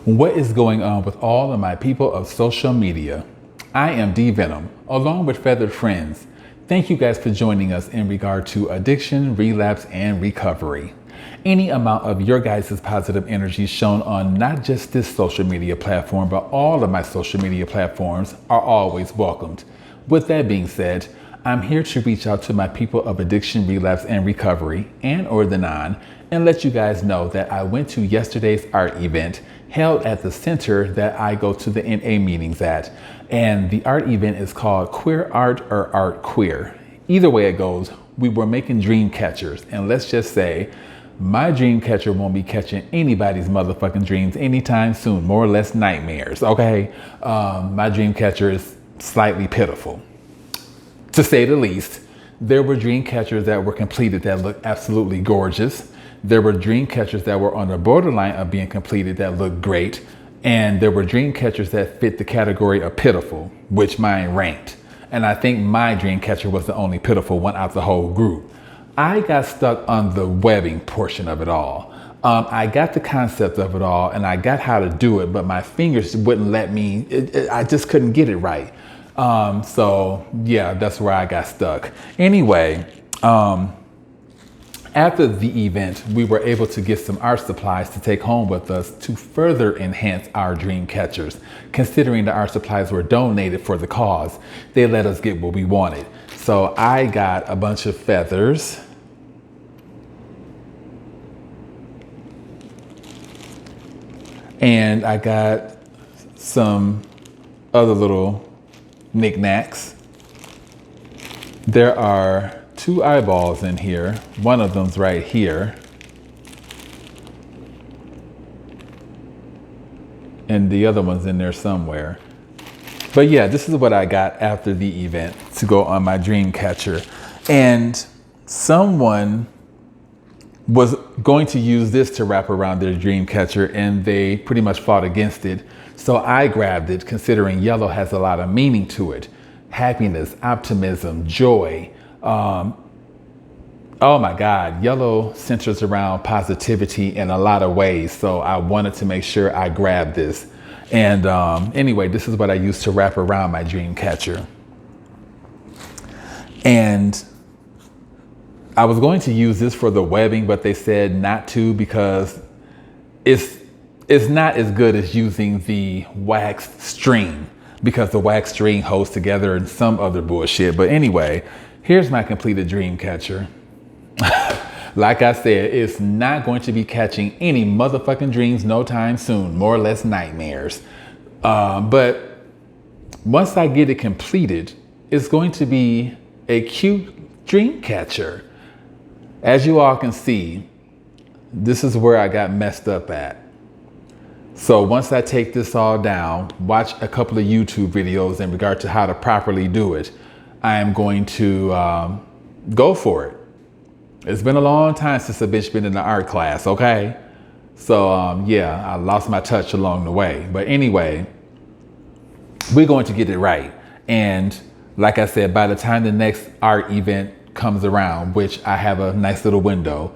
What is going on with all of my people of social media? I am D Venom, along with Feathered Friends. Thank you guys for joining us in regard to addiction, relapse, and recovery. Any amount of your guys' positive energy shown on not just this social media platform, but all of my social media platforms are always welcomed. With that being said, I'm here to reach out to my people of addiction, relapse, and recovery, and or the non, and let you guys know that I went to yesterday's art event held at the center that I go to the NA meetings at. And the art event is called Queer Art or Art Queer. Either way it goes, we were making dream catchers. And let's just say, my dream catcher won't be catching anybody's motherfucking dreams anytime soon, more or less nightmares, okay? My dream catcher is slightly pitiful, to say the least. There were dream catchers that were completed that looked absolutely gorgeous. There were dream catchers that were on the borderline of being completed that looked great. And there were dream catchers that fit the category of pitiful, which mine ranked. And I think my dream catcher was the only pitiful one out of the whole group. I got stuck on the webbing portion of it all. I got the concept of it all and I got how to do it, but my fingers wouldn't let me, I just couldn't get it right. So yeah, that's where I got stuck. Anyway, after the event, we were able to get some art supplies to take home with us to further enhance our dream catchers. Considering the art supplies were donated for the cause, they let us get what we wanted. So I got a bunch of feathers. And I got some other little knickknacks. There are 2 eyeballs in here. One of them's right here. And the other one's in there somewhere. But yeah, this is what I got after the event to go on my dream catcher. And someone was going to use this to wrap around their dream catcher and they pretty much fought against it. So I grabbed it, considering yellow has a lot of meaning to it. Happiness, optimism, joy. Oh my God, yellow centers around positivity in a lot of ways. So I wanted to make sure I grabbed this. And anyway, this is what I used to wrap around my dream catcher. And I was going to use this for the webbing, but they said not to because it's not as good as using the wax string, because the wax string holds together and some other bullshit. But anyway, here's my completed dream catcher. Like I said, it's not going to be catching any motherfucking dreams no time soon, more or less nightmares. But once I get it completed, it's going to be a cute dream catcher. As you all can see, this is where I got messed up at. So once I take this all down, watch a couple of YouTube videos in regard to how to properly do it, I am going to go for it. It's been a long time since a bitch been in the art class, okay? So yeah, I lost my touch along the way. But anyway, we're going to get it right. And like I said, by the time the next art event comes around, which I have a nice little window,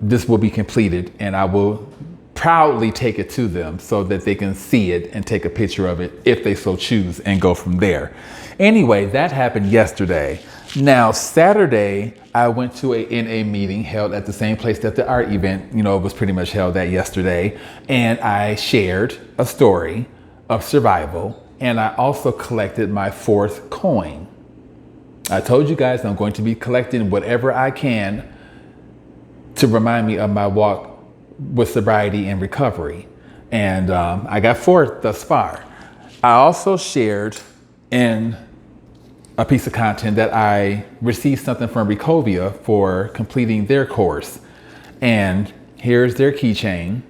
this will be completed and I will proudly take it to them so that they can see it and take a picture of it if they so choose and go from there. Anyway, that happened yesterday. Now, Saturday, I went to a NA meeting held at the same place that the art event, was pretty much held at yesterday. And I shared a story of survival. And I also collected my 4th coin. I told you guys I'm going to be collecting whatever I can to remind me of my walk with sobriety and recovery. And I got 4 thus far. I also shared in a piece of content that I received something from Recovia for completing their course. And here's their keychain.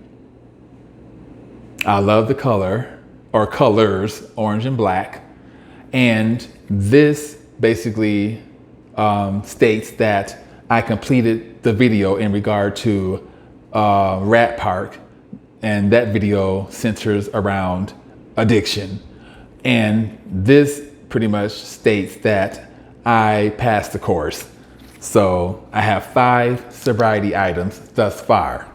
I love the color, or colors, orange and black. And this basically states that I completed the video in regard to Rat Park, and that video centers around addiction. And this pretty much states that I passed the course. So I have 5 sobriety items thus far.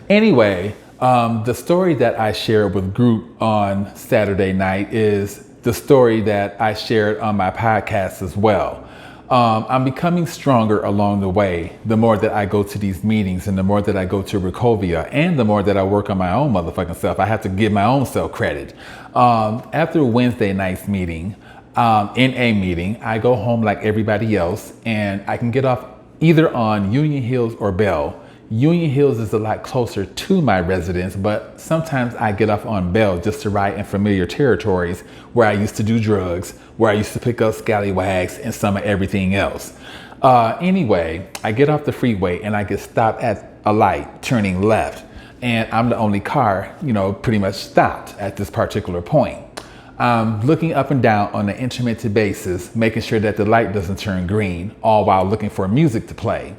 Anyway, The story that I shared with group on Saturday night is the story that I shared on my podcast as well. I'm becoming stronger along the way, the more that I go to these meetings and the more that I go to Recovia and the more that I work on my own motherfucking self. I have to give my own self credit. After Wednesday night's meeting, NA meeting, I go home like everybody else and I can get off either on Union Hills or Bell. Union Hills is a lot closer to my residence, but sometimes I get off on Bell just to ride in familiar territories where I used to do drugs, where I used to pick up scallywags and some of everything else. Anyway, I get off the freeway and I get stopped at a light turning left. And I'm the only car, pretty much stopped at this particular point. I'm looking up and down on an intermittent basis, making sure that the light doesn't turn green, all while looking for music to play.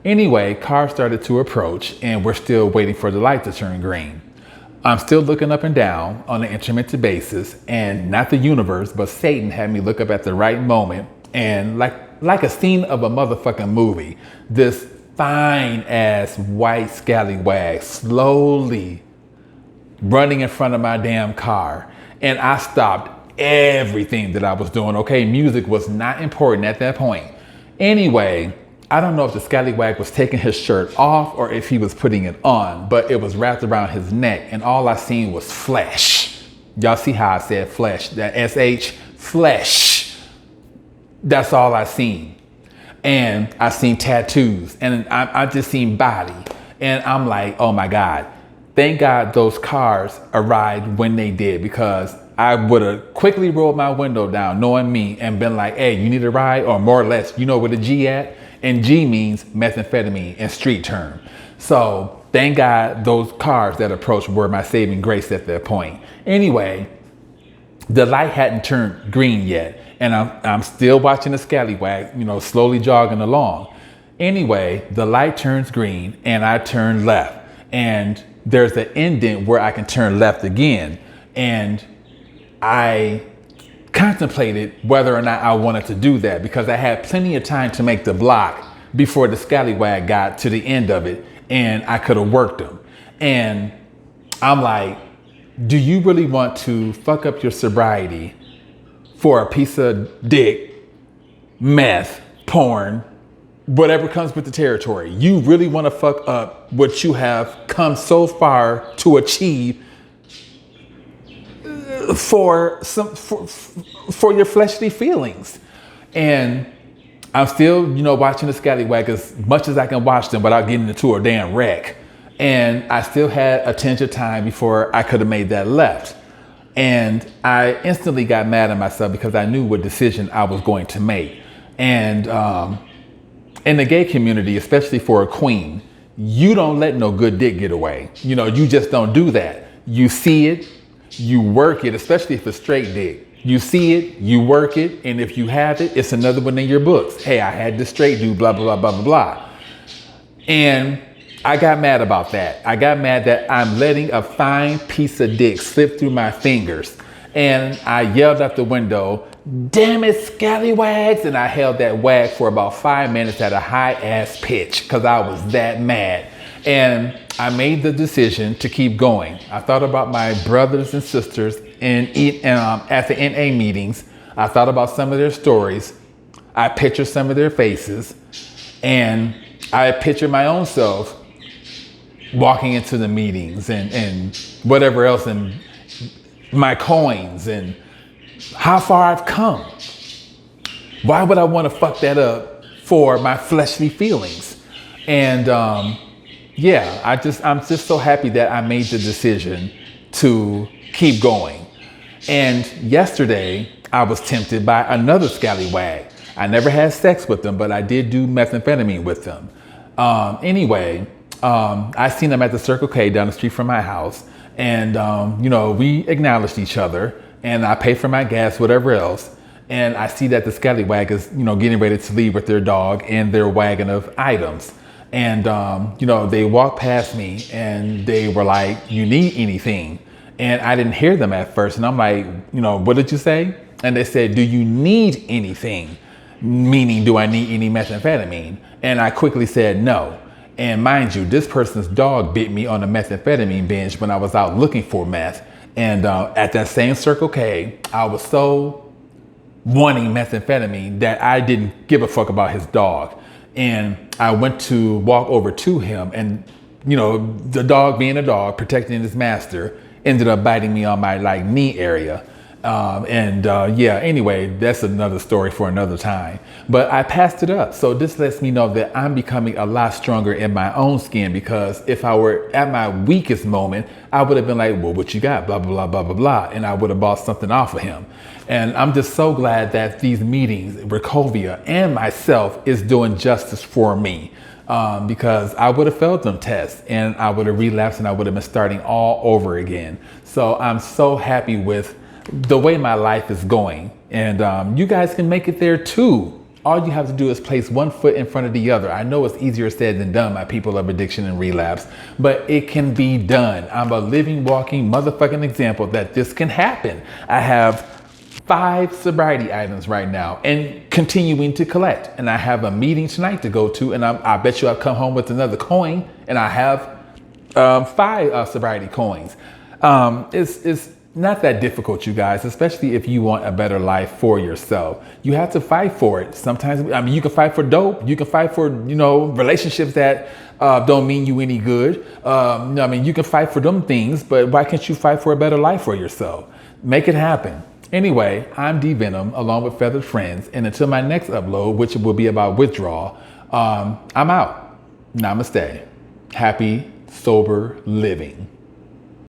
Anyway, cars started to approach and we're still waiting for the light to turn green. I'm still looking up and down on an intermittent basis, and not the universe, but Satan had me look up at the right moment, and like a scene of a motherfucking movie, this fine ass white scallywag slowly running in front of my damn car. And I stopped everything that I was doing. Okay, music was not important at that point. Anyway, I don't know if the scallywag was taking his shirt off or if he was putting it on, but it was wrapped around his neck and all I seen was flesh. Y'all see how I said flesh, that SH, flesh. That's all I seen. And I seen tattoos and I just seen body. And I'm like, oh my God, thank God those cars arrived when they did, because I would have quickly rolled my window down knowing me and been like, hey, you need a ride? Or more or less, you know where the G at? And G means methamphetamine in street term. So thank God those cars that approached were my saving grace at that point. Anyway, the light hadn't turned green yet. And I'm still watching the scallywag, slowly jogging along. Anyway, the light turns green and I turn left. And there's an indent where I can turn left again. And I contemplated whether or not I wanted to do that, because I had plenty of time to make the block before the scallywag got to the end of it and I could have worked him. And I'm like, do you really want to fuck up your sobriety for a piece of dick, meth, porn, whatever comes with the territory? You really want to fuck up what you have come so far to achieve for your fleshly feelings? And I'm still, watching the scallywag as much as I can watch them without getting into a damn wreck. And I still had a tinge of time before I could have made that left. And I instantly got mad at myself because I knew what decision I was going to make. And in the gay community, especially for a queen, you don't let no good dick get away. You just don't do that. You see it, you work it, especially if it's straight dick. You see it, you work it, and if you have it, it's another one in your books. Hey, I had this straight dude, blah, blah, blah, blah, blah, blah. And I got mad about that. I got mad that I'm letting a fine piece of dick slip through my fingers. And I yelled out the window, damn it, scallywags. And I held that wag for about 5 minutes at a high ass pitch because I was that mad. And I made the decision to keep going. I thought about my brothers and sisters at the NA meetings. I thought about some of their stories. I pictured some of their faces. And I pictured my own self walking into the meetings and whatever else, and my coins and how far I've come. Why would I want to fuck that up for my fleshly feelings? And I'm just so happy that I made the decision to keep going. And yesterday I was tempted by another scallywag. I never had sex with them, but I did do methamphetamine with them. I seen them at the Circle K down the street from my house. And, we acknowledged each other, and I paid for my gas, whatever else. And I see that the scallywag is, getting ready to leave with their dog and their wagon of items. And, they walked past me and they were like, you need anything? And I didn't hear them at first. And I'm like, what did you say? And they said, do you need anything? Meaning, do I need any methamphetamine? And I quickly said no. And mind you, this person's dog bit me on a methamphetamine binge when I was out looking for meth. And at that same Circle K, I was so wanting methamphetamine that I didn't give a fuck about his dog. And I went to walk over to him, and you know, the dog being a dog, protecting his master, ended up biting me on my like knee area. Yeah, anyway, that's another story for another time. But I passed it up. So this lets me know that I'm becoming a lot stronger in my own skin, because if I were at my weakest moment, I would have been like, well, what you got? Blah, blah, blah, blah, blah, blah. And I would have bought something off of him. And I'm just so glad that these meetings, Wachovia and myself, is doing justice for me. Because I would have failed them tests and I would have relapsed and I would have been starting all over again. So I'm so happy with the way my life is going, and you guys can make it there too. All you have to do is place one foot in front of the other. I know it's easier said than done, my people of addiction and relapse, but it can be done. I'm a living, walking motherfucking example that this can happen. I have 5 sobriety items right now and continuing to collect. And I have a meeting tonight to go to, and I bet you I'll come home with another coin, and I have 5 sobriety coins. It's not that difficult, you guys, especially if you want a better life for yourself. You have to fight for it. Sometimes, I mean, you can fight for dope. You can fight for, you know, relationships that don't mean you any good. I mean, you can fight for them things, but why can't you fight for a better life for yourself? Make it happen. Anyway, I'm D Venom along with Feathered Friends. And until my next upload, which will be about withdrawal, I'm out. Namaste. Happy, sober living.